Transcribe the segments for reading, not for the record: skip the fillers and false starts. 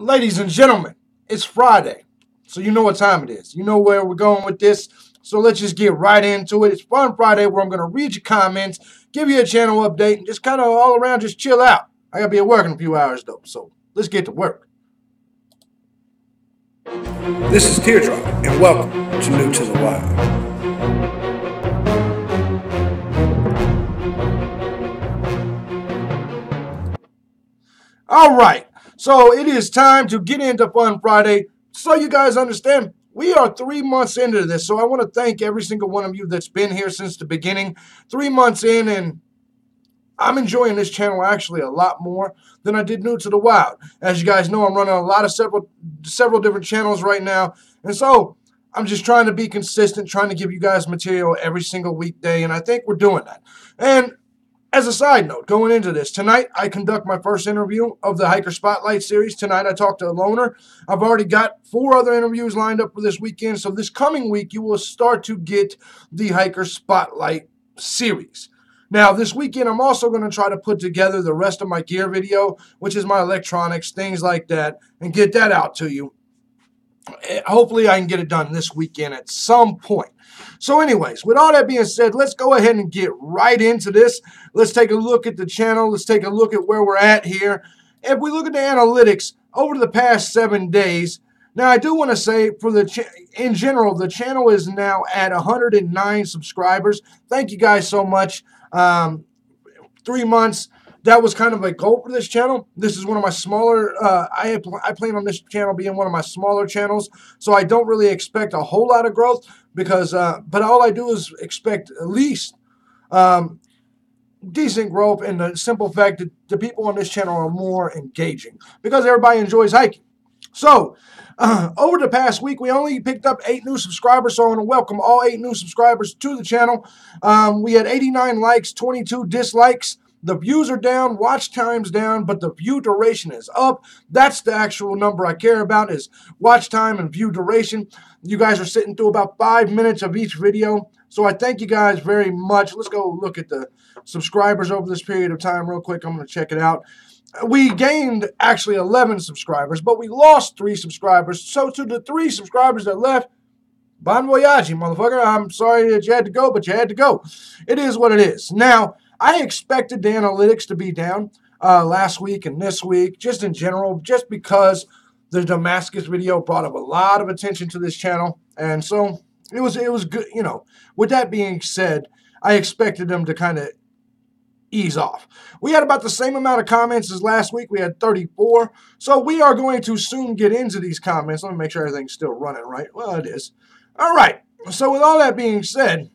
Ladies and gentlemen, it's Friday, so you know what time it is. You know where we're going with this, so let's just get right into it. It's Fun Friday where I'm going to read your comments, give you a channel update, and just kind of all around just chill out. I got to be at work in a few hours, though, so let's get to work. This is Teardrop, and welcome to New to the Wild. All right, so it is time to get into Fun Friday. So you guys understand, we are 3 months into this, so I want to thank every single one of you that's been here since the beginning. 3 months in, and I'm enjoying this channel actually a lot more than I did New to the Wild. As you guys know, I'm running a lot of several different channels right now, and so I'm just trying to be consistent, trying to give you guys material every single weekday, and I think we're doing that. And as a side note, going into this, tonight I conduct my first interview of the Hiker Spotlight series. Tonight I talk to a loner. I've already got 4 other interviews lined up for this weekend, so this coming week you will start to get the Hiker Spotlight series. Now, this weekend I'm also going to try to put together the rest of my gear video, which is my electronics, things like that, and get that out to you. Hopefully I can get it done this weekend at some point. So anyways, with all that being said, let's go ahead and get right into this. Let's take a look at the channel. Let's take a look at where we're at here. If we look at the analytics over the past 7 days, now I do want to say in general, the channel is now at 109 subscribers. Thank you guys so much. 3 months. That was kind of a goal for this channel. This is one of my smaller, I plan on this channel being one of my smaller channels, so I don't really expect a whole lot of growth because, but all I do is expect at least decent growth, and the simple fact that the people on this channel are more engaging because everybody enjoys hiking. So, over the past week, we only picked up 8 new subscribers, so I want to welcome all 8 new subscribers to the channel. We had 89 likes, 22 dislikes. The views are down, watch time's down, but the view duration is up. That's the actual number I care about, is watch time and view duration. You guys are sitting through about 5 minutes of each video, so I thank you guys very much. Let's go look at the subscribers over this period of time real quick. I'm going to check it out. We gained actually 11 subscribers, but we lost 3 subscribers. So to the 3 subscribers that left, bon voyage, motherfucker. I'm sorry that you had to go, but you had to go. It is what it is. Now, I expected the analytics to be down last week and this week, just in general, just because the Damascus video brought up a lot of attention to this channel. And so it was good, you know. With that being said, I expected them to kind of ease off. We had about the same amount of comments as last week. We had 34. So we are going to soon get into these comments. Let me make sure everything's still running right. Well, it is. All right. So with all that being said,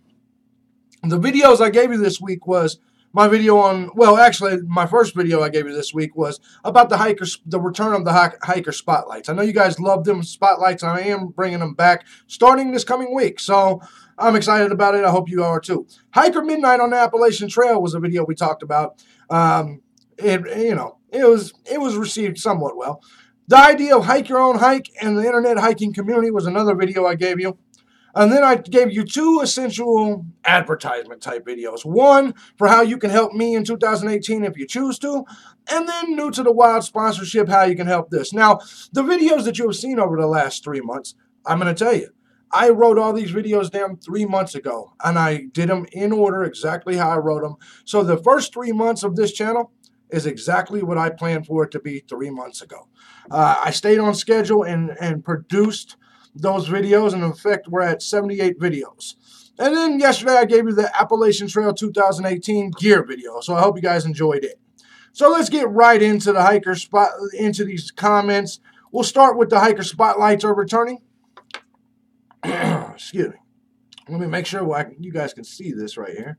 the videos I gave you this week was my video on, well, actually, my first video I gave you this week was about the return of the Hiker Spotlights. I know you guys love them spotlights, and I am bringing them back starting this coming week. So I'm excited about it. I hope you are too. Hiker Midnight on the Appalachian Trail was a video we talked about. It was received somewhat well. The idea of hike your own hike and the internet hiking community was another video I gave you. And then I gave you 2 essential advertisement type videos. One for how you can help me in 2018 if you choose to. And then New to the Wild sponsorship, how you can help this. Now, the videos that you have seen over the last 3 months, I'm going to tell you, I wrote all these videos down 3 months ago. And I did them in order exactly how I wrote them. So the first 3 months of this channel is exactly what I planned for it to be 3 months ago. I stayed on schedule and produced those videos, and in effect, we're at 78 videos. And then yesterday, I gave you the Appalachian Trail 2018 gear video, so I hope you guys enjoyed it. So let's get right into into these comments. We'll start with the Hiker Spotlights are returning. Excuse me. Let me make sure you guys can see this right here.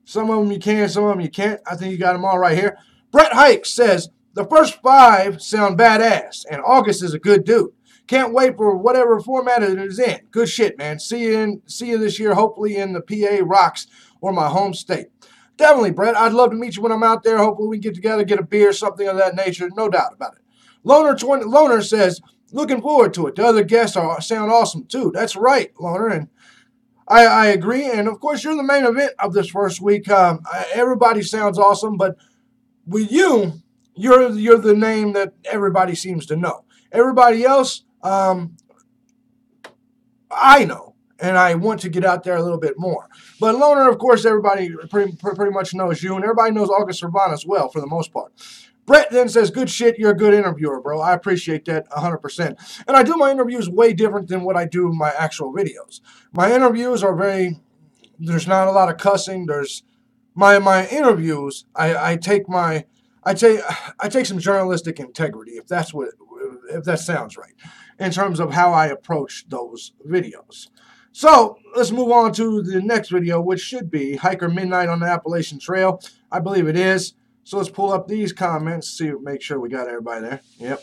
Some of them you can, some of them you can't. I think you got them all right here. Brett Hike says, the first 5 sound badass, and August is a good dude. Can't wait for whatever format it is in. Good shit, man. See you this year, hopefully in the PA Rocks or my home state. Definitely, Brett. I'd love to meet you when I'm out there. Hopefully we can get together, get a beer, something of that nature. No doubt about it. Loner says, looking forward to it. The other guests sound awesome, too. That's right, Loner. And I agree. And, of course, you're the main event of this first week. Everybody sounds awesome, but with you, you're the name that everybody seems to know. Everybody else, I know, and I want to get out there a little bit more. But Loner, of course, everybody pretty much knows you, and everybody knows August Servan as well, for the most part. Brett then says, good shit, you're a good interviewer, bro. I appreciate that 100%. And I do my interviews way different than what I do my actual videos. My interviews are there's not a lot of cussing. There's my interviews, I take some journalistic integrity, if that sounds right, in terms of how I approach those videos. So let's move on to the next video, which should be Hiker Midnight on the Appalachian Trail. I believe it is. So let's pull up these comments, make sure we got everybody there. Yep.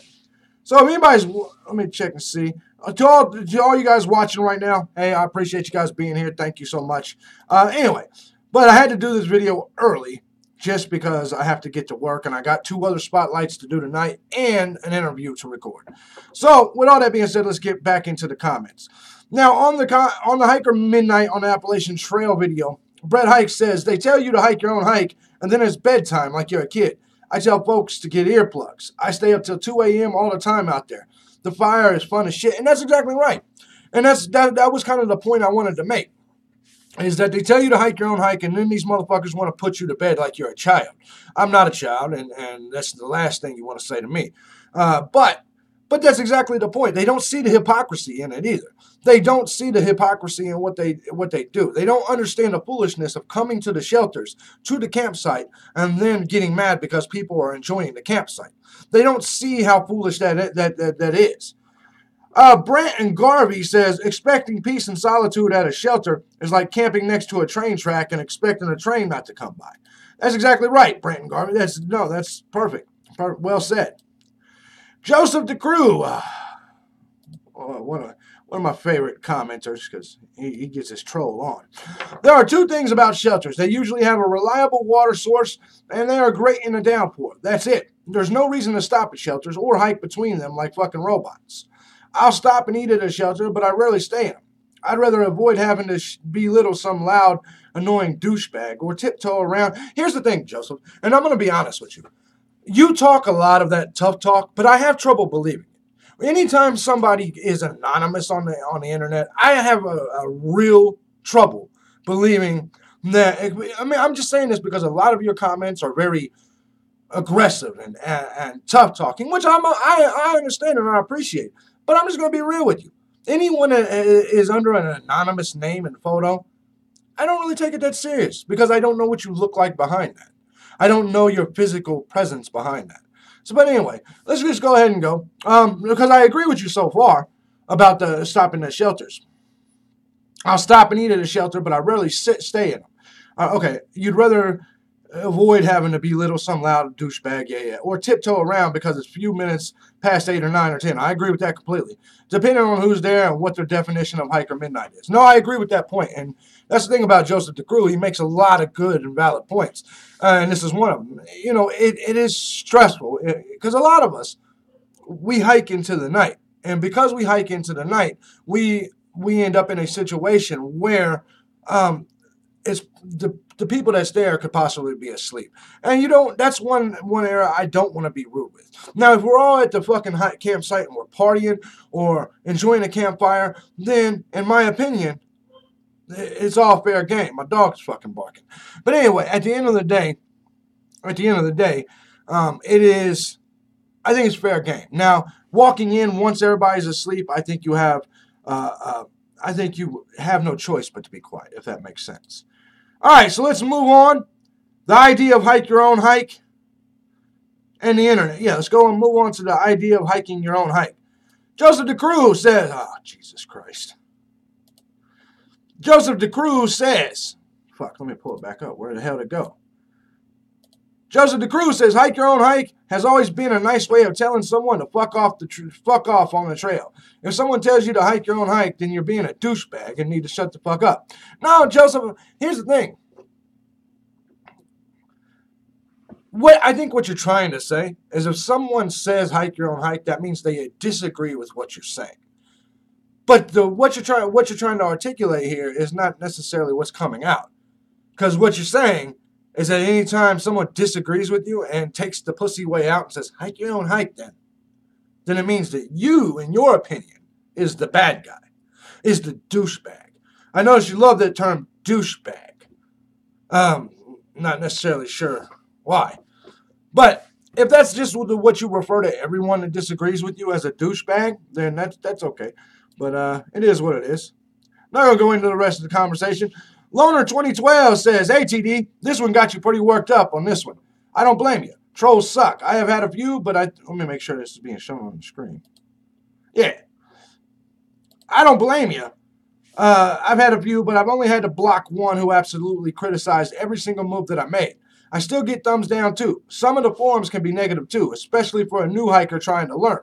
So if anybody's, let me check and see. To all you guys watching right now, hey, I appreciate you guys being here. Thank you so much. Anyway, but I had to do this video early just because I have to get to work, and I got 2 other spotlights to do tonight and an interview to record. So with all that being said, let's get back into the comments. Now, on the Hiker Midnight on the Appalachian Trail video, Brett Hike says, they tell you to hike your own hike, and then it's bedtime like you're a kid. I tell folks to get earplugs. I stay up till 2 a.m. all the time out there. The fire is fun as shit, and that's exactly right. And that was kind of the point I wanted to make, is that they tell you to hike your own hike, and then these motherfuckers want to put you to bed like you're a child. I'm not a child, and that's the last thing you want to say to me. But that's exactly the point. They don't see the hypocrisy in it either. They don't see the hypocrisy in what they do. They don't understand the foolishness of coming to the shelters, to the campsite, and then getting mad because people are enjoying the campsite. They don't see how foolish that is. Brant Garvey says, expecting peace and solitude at a shelter is like camping next to a train track and expecting a train not to come by. That's exactly right, Brant Garvey. That's perfect. Well said. Joseph DeCrew, one of my favorite commenters, because he gets his troll on. There are 2 things about shelters. They usually have a reliable water source, and they are great in a downpour. That's it. There's no reason to stop at shelters or hike between them like fucking robots. I'll stop and eat at a shelter, but I rarely stay in them. I'd rather avoid having to belittle some loud, annoying douchebag or tiptoe around. Here's the thing, Joseph, and I'm going to be honest with you. You talk a lot of that tough talk, but I have trouble believing it. Anytime somebody is anonymous on the internet, I have a real trouble believing that. I mean, I'm just saying this because a lot of your comments are very aggressive and tough talking, which I understand and I appreciate. But I'm just going to be real with you. Anyone that is under an anonymous name and photo, I don't really take it that serious because I don't know what you look like behind that. I don't know your physical presence behind that. So, but anyway, let's just go ahead and go. Because I agree with you so far about the stopping at shelters. I'll stop and eat at a shelter, but I rarely stay in them. Okay, you'd rather avoid having to belittle some loud douchebag, yeah, or tiptoe around because it's a few minutes past 8 or 9 or 10. I agree with that completely, depending on who's there and what their definition of Hiker Midnight is. No, I agree with that point, and that's the thing about Joseph DeCrew. He makes a lot of good and valid points, and this is one of them. You know, it is stressful because a lot of us, we hike into the night, and because we hike into the night, we end up in a situation where it's the people that's there could possibly be asleep. And that's one area I don't want to be rude with. Now, if we're all at the fucking campsite and we're partying or enjoying a campfire, then, in my opinion, it's all fair game. My dog's fucking barking. But anyway, at the end of the day, I think it's fair game. Now, walking in once everybody's asleep, I think you have no choice but to be quiet, if that makes sense. All right, so let's move on. The idea of hike your own hike and the internet. Yeah, let's go and move on to the idea of hiking your own hike. Joseph DeCrew says, oh, Jesus Christ. Joseph DeCrew says, fuck, let me pull it back up. Where the hell did it go? Joseph DeCrew says, hike your own hike has always been a nice way of telling someone to fuck off on the trail. If someone tells you to hike your own hike, then you're being a douchebag and need to shut the fuck up. No, Joseph, here's the thing. I think what you're trying to say is if someone says hike your own hike, that means they disagree with what you're saying. But what you're trying to articulate here is not necessarily what's coming out. Because what you're saying is that anytime someone disagrees with you and takes the pussy way out and says, hike your own hike then it means that you, in your opinion, is the bad guy, is the douchebag. I notice you love that term douchebag. Not necessarily sure why. But if that's just what you refer to everyone that disagrees with you as a douchebag, then that's okay. But it is what it is. Not going to go into the rest of the conversation. Loner 2012 says, hey, TD, this one got you pretty worked up on this one. I don't blame you. Trolls suck. I have had a few, but let me make sure this is being shown on the screen. Yeah. I don't blame you. I've had a few, but I've only had to block one who absolutely criticized every single move that I made. I still get thumbs down, too. Some of the forums can be negative, too, especially for a new hiker trying to learn.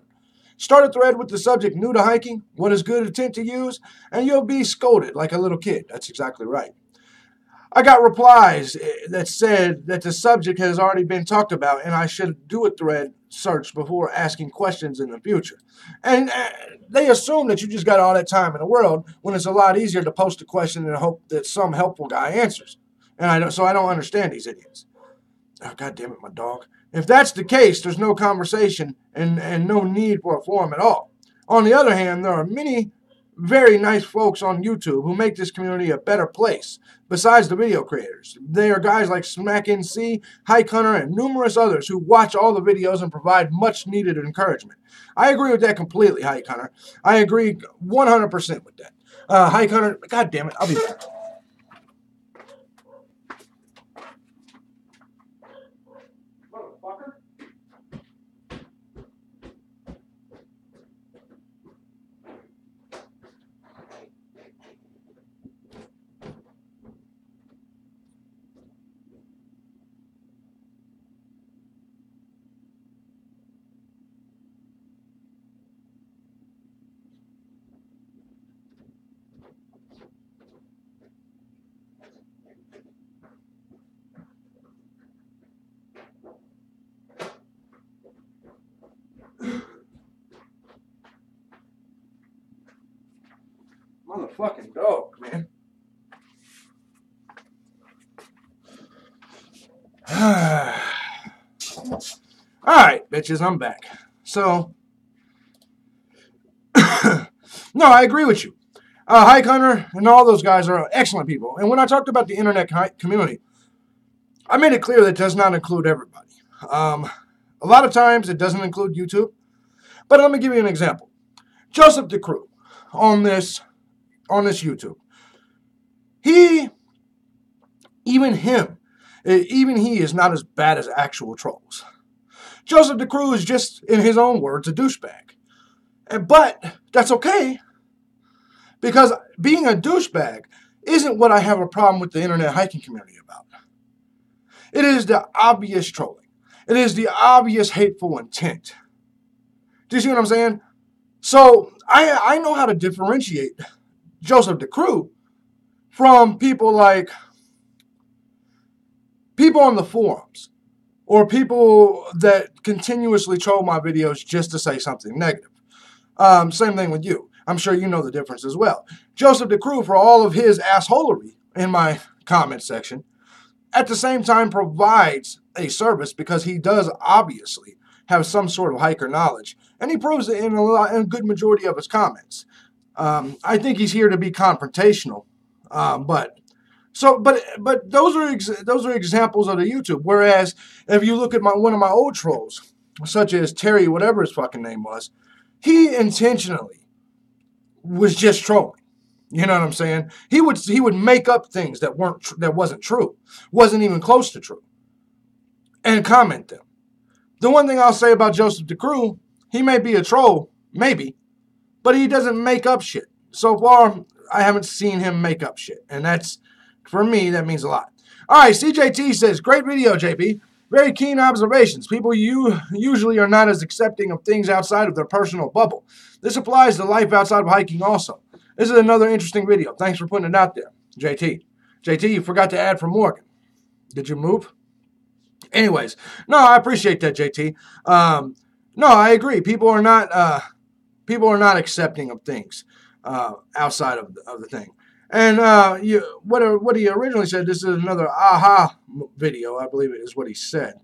Start a thread with the subject new to hiking, what is good intent to use, and you'll be scolded like a little kid. That's exactly right. I got replies that said that the subject has already been talked about and I should do a thread search before asking questions in the future. And they assume that you just got all that time in the world when it's a lot easier to post a question and hope that some helpful guy answers. So I don't understand these idiots. Oh, God damn it, my dog. If that's the case, there's no conversation and no need for a forum at all. On the other hand, there are many very nice folks on YouTube who make this community a better place. Besides the video creators, they are guys like SmackNC, Hike Hunter, and numerous others who watch all the videos and provide much needed encouragement. I agree with that completely, Hike Hunter. I agree 100% with that. Hike Hunter, God damn it, I'll be back. Motherfucker. Motherfucking dog, man. Alright, bitches, I'm back. So, no, I agree with you. Hike Hunter and all those guys are excellent people. And when I talked about the internet community, I made it clear that it does not include everybody. A lot of times it doesn't include YouTube. But let me give you an example. Joseph DeCrew on this YouTube. Even he is not as bad as actual trolls. Joseph DeCrew is just, in his own words, a douchebag. But that's okay, because being a douchebag isn't what I have a problem with the internet hiking community about. It is the obvious trolling. It is the obvious hateful intent. Do you see what I'm saying? So I know how to differentiate Joseph DeCrew from people like people on the forums or people that continuously troll my videos just to say something negative. Same thing with you. I'm sure you know the difference as well. Joseph DeCrew, for all of his assholery in my comment section, at the same time provides a service because he does obviously have some sort of hiker knowledge. And he proves it in a good majority of his comments. I think he's here to be confrontational. But those are examples of the YouTube. Whereas if you look at one of my old trolls, such as Terry, whatever his fucking name was, he intentionally was just trolling. You know what I'm saying? He would make up things that wasn't true, wasn't even close to true, and comment them. The one thing I'll say about Joseph DeCrew, he may be a troll, maybe, but he doesn't make up shit. So far, I haven't seen him make up shit, and that's, for me, that means a lot. All right, CJT says, great video, JP. Very keen observations. People usually are not as accepting of things outside of their personal bubble. This applies to life outside of hiking also. This is another interesting video. Thanks for putting it out there, JT. JT, you forgot to add for Morgan. Did you move? Anyways, no, I appreciate that, JT. No, I agree. People are not accepting of things outside of the thing. And what he originally said, this is another aha video, I believe it is what he said.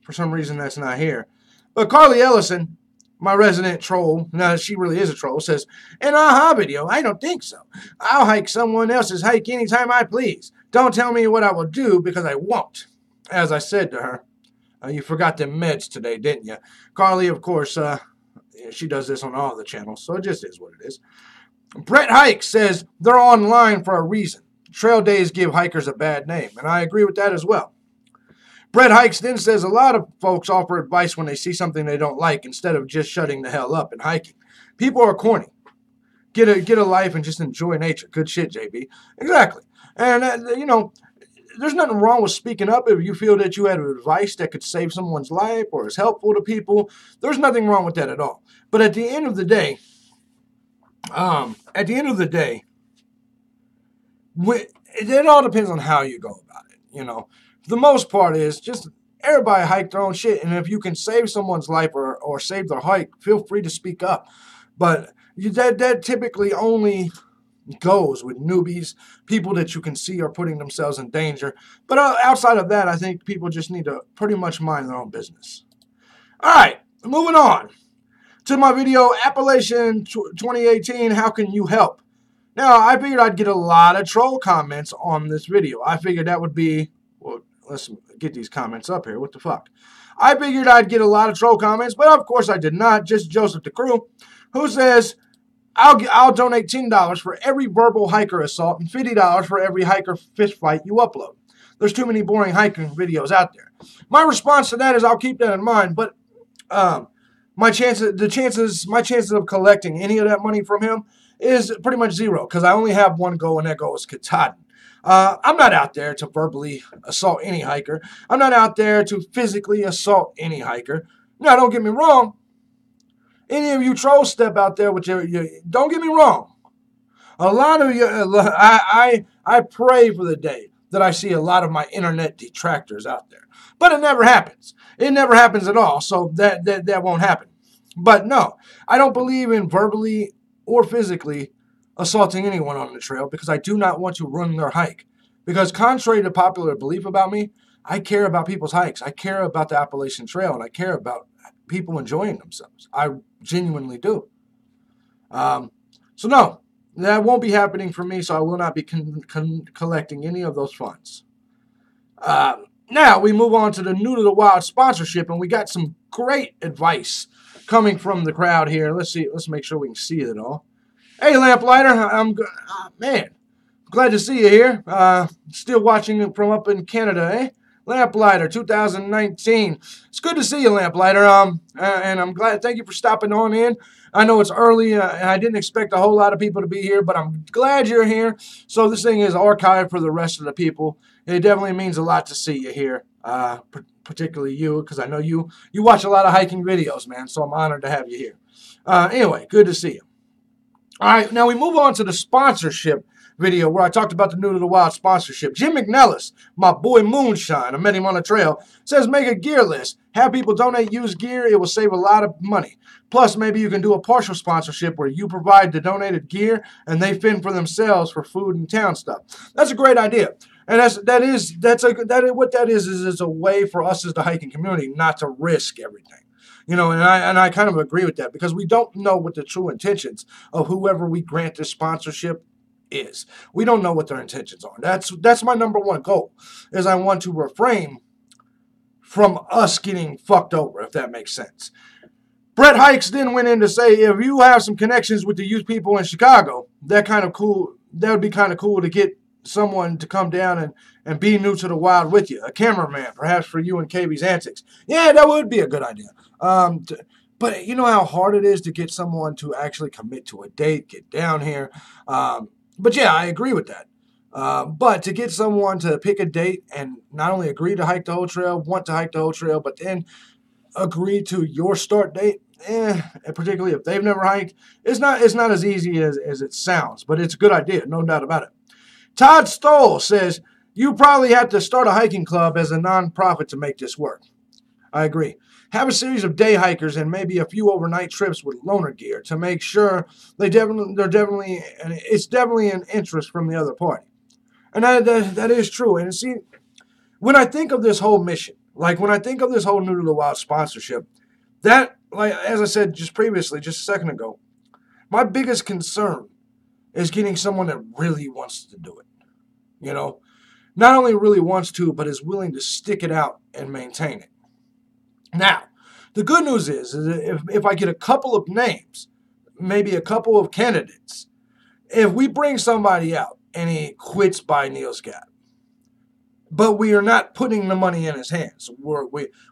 For some reason, that's not here. But Carly Ellison, my resident troll, now she really is a troll, says, an aha video? I don't think so. I'll hike someone else's hike anytime I please. Don't tell me what I will do because I won't. As I said to her, you forgot them meds today, didn't you? Carly, of course, she does this on all the channels, so it just is what it is. Brett Hike says they're online for a reason. Trail days give hikers a bad name, and I agree with that as well. Brett Hikes then says a lot of folks offer advice when they see something they don't like instead of just shutting the hell up and hiking. People are corny. Get a life and just enjoy nature. Good shit, JB. Exactly. And, there's nothing wrong with speaking up if you feel that you have advice that could save someone's life or is helpful to people. There's nothing wrong with that at all. But at the end of the day, it all depends on how you go about it. For the most part is just everybody hike their own shit, and if you can save someone's life or save their hike, feel free to speak up. But that typically only goes with newbies, people that you can see are putting themselves in danger. But outside of that, I think people just need to pretty much mind their own business. All right, moving on to my video, Appalachian 2018, How Can You Help? Now, I figured I'd get a lot of troll comments on this video. I figured that would be, well, let's get these comments up here. What the fuck? I figured I'd get a lot of troll comments, but of course I did not. Just Joseph the Crew, who says, I'll donate $10 for every verbal hiker assault and $50 for every hiker fist fight you upload. There's too many boring hiking videos out there. My response to that is I'll keep that in mind, but my chances of collecting any of that money from him is pretty much zero because I only have one goal, and that goal is Katahdin. I'm not out there to verbally assault any hiker. I'm not out there to physically assault any hiker. Now, don't get me wrong. Any of you trolls step out there with your don't get me wrong. A lot of you, I pray for the day that I see a lot of my internet detractors out there. But it never happens. It never happens at all, so that won't happen. But no, I don't believe in verbally or physically assaulting anyone on the trail because I do not want to ruin their hike. Because contrary to popular belief about me, I care about people's hikes. I care about the Appalachian Trail, and I care about people enjoying themselves. I genuinely do. So no, that won't be happening for me, so I will not be collecting any of those funds. Now we move on to the New to the Wild sponsorship, and we got some great advice coming from the crowd here. Let's see. Let's make sure we can see it all. Hey, Lamplighter, I'm glad to see you here. Still watching from up in Canada, eh? Lamplighter 2019. It's good to see you, Lamplighter. And I'm glad. Thank you for stopping on in. I know it's early, and I didn't expect a whole lot of people to be here, but I'm glad you're here. So this thing is archived for the rest of the people. It definitely means a lot to see you here, particularly you, because I know you watch a lot of hiking videos, man. So I'm honored to have you here. Anyway, good to see you. All right, now we move on to the sponsorship video where I talked about the New to the Wild sponsorship. Jim McNellis, my boy Moonshine, I met him on the trail, says make a gear list. Have people donate used gear. It will save a lot of money. Plus, maybe you can do a partial sponsorship where you provide the donated gear and they fend for themselves for food and town stuff. That's a great idea. And what that is a way for us as the hiking community not to risk everything. And I kind of agree with that because we don't know what the true intentions of whoever we grant this sponsorship is. We don't know what their intentions are. That's my number one goal, is I want to refrain from us getting fucked over, if that makes sense. Brett Hikes then went in to say, if you have some connections with the youth people in Chicago, that would be kind of cool to get someone to come down and be new to the wild with you. A cameraman, perhaps for you and KB's antics. Yeah, that would be a good idea. But you know how hard it is to get someone to actually commit to a date, get down here. But yeah, I agree with that. But to get someone to pick a date and not only agree to hike the whole trail, want to hike the whole trail, but then agree to your start date, and particularly if they've never hiked, it's not as easy as it sounds, but it's a good idea, no doubt about it. Todd Stoll says, you probably have to start a hiking club as a non-profit to make this work. I agree. have a series of day hikers and maybe a few overnight trips with loaner gear to make sure it's definitely an interest from the other party. And that is true. And see, when I think of this whole mission, like when I think of this whole New to the Wild sponsorship, that, like as I said just previously, just a second ago, my biggest concern is getting someone that really wants to do it. You know, not only really wants to, but is willing to stick it out and maintain it. Now, the good news is if I get a couple of names, maybe a couple of candidates, if we bring somebody out and he quits by Neil's Gap, but we are not putting the money in his hands.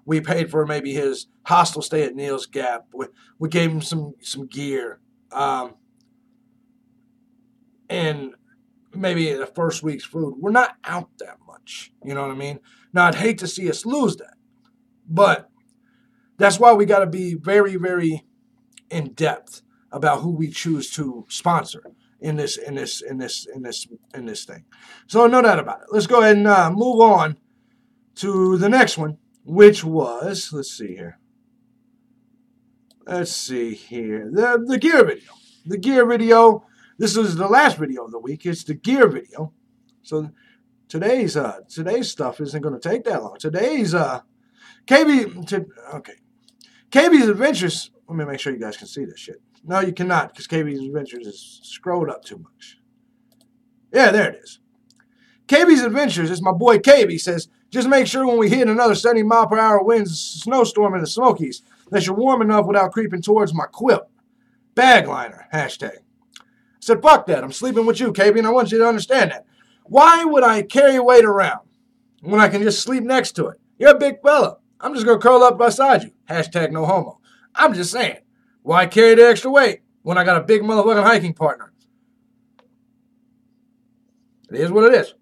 We paid for maybe his hostel stay at Neil's Gap. We gave him some gear, and maybe the first week's food. We're not out that much. You know what I mean? Now, I'd hate to see us lose that, but that's why we got to be very, very in depth about who we choose to sponsor in this thing. So no doubt about it. Let's go ahead and move on to the next one, which was, let's see here. The gear video. The gear video. This is the last video of the week. It's the gear video. So today's stuff isn't going to take that long. Today's KB's Adventures. Let me make sure you guys can see this shit. No, you cannot, because KB's Adventures is scrolled up too much. Yeah, there it is. KB's Adventures, it's my boy KB, says, just make sure when we hit another 70-mile-per-hour winds snowstorm in the Smokies that you're warm enough without creeping towards my quilt. Bagliner, hashtag. I said, fuck that. I'm sleeping with you, KB, and I want you to understand that. Why would I carry weight around when I can just sleep next to it? You're a big fella. I'm just going to curl up beside you. Hashtag no homo. I'm just saying. Why carry the extra weight when I got a big motherfucking hiking partner? It is what it is.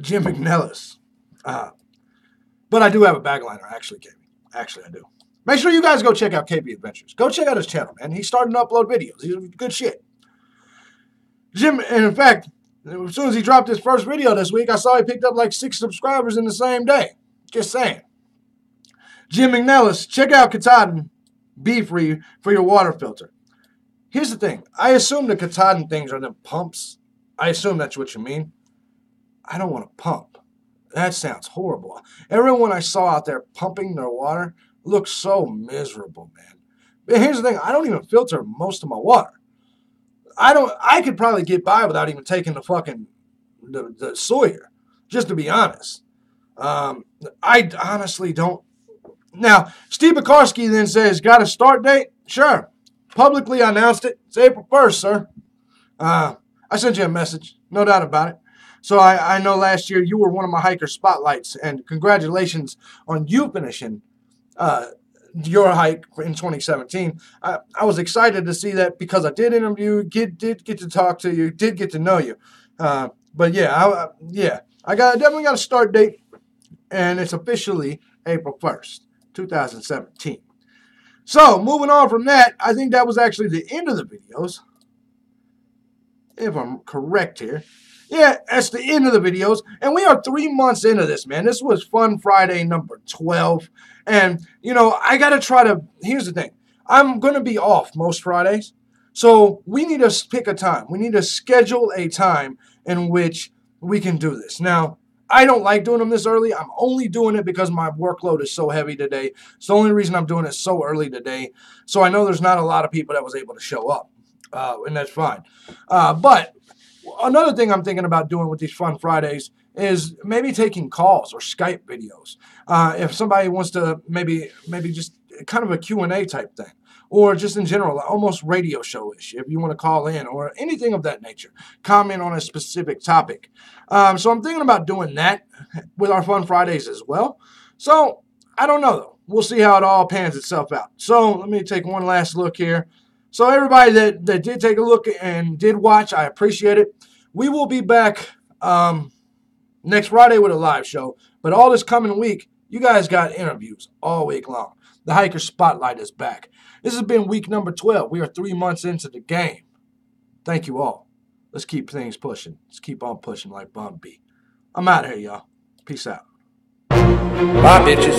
Jim McNellis. But I do have a bagliner, actually, KB. Actually, I do. Make sure you guys go check out KB Adventures. Go check out his channel, man. He's starting to upload videos. He's good shit. Jim, and in fact, as soon as he dropped his first video this week, I saw he picked up like 6 subscribers in the same day. Just saying. Jim McNellis, check out Katahdin Be-Free for your water filter. Here's the thing. I assume the Katahdin things are them pumps. I assume that's what you mean. I don't want to pump. That sounds horrible. Everyone I saw out there pumping their water looks so miserable, man. But here's the thing. I don't even filter most of my water. I could probably get by without even taking the fucking the Sawyer, just to be honest. I honestly don't. Now, Steve Bakarsky then says, got a start date? Sure. Publicly announced it. It's April 1st, sir. I sent you a message. No doubt about it. So I know last year you were one of my hiker spotlights, and congratulations on you finishing your hike in 2017. I was excited to see that because I did interview, did get to talk to you, did get to know you. But yeah, I definitely got a start date, and it's officially April 1st, 2017. So moving on from that, I think that was actually the end of the videos, if I'm correct here. Yeah, that's the end of the videos. And we are 3 months into this, man. This was Fun Friday number 12. And, you know, I got to try to, here's the thing. I'm going to be off most Fridays. So we need to pick a time. We need to schedule a time in which we can do this. Now, I don't like doing them this early. I'm only doing it because my workload is so heavy today. It's the only reason I'm doing it so early today. So I know there's not a lot of people that was able to show up. And that's fine. But another thing I'm thinking about doing with these Fun Fridays is maybe taking calls or Skype videos. If somebody wants to maybe just kind of a Q&A type thing, or just in general, almost radio show-ish, if you want to call in, or anything of that nature. Comment on a specific topic. So I'm thinking about doing that with our Fun Fridays as well. So I don't know, though. We'll see how it all pans itself out. So let me take one last look here. So everybody that did take a look and did watch, I appreciate it. We will be back next Friday with a live show. But all this coming week, you guys got interviews all week long. The Hiker Spotlight is back. This has been week number 12. We are 3 months into the game. Thank you all. Let's keep things pushing. Let's keep on pushing like Bun B. I'm out of here, y'all. Peace out. Bye, bitches.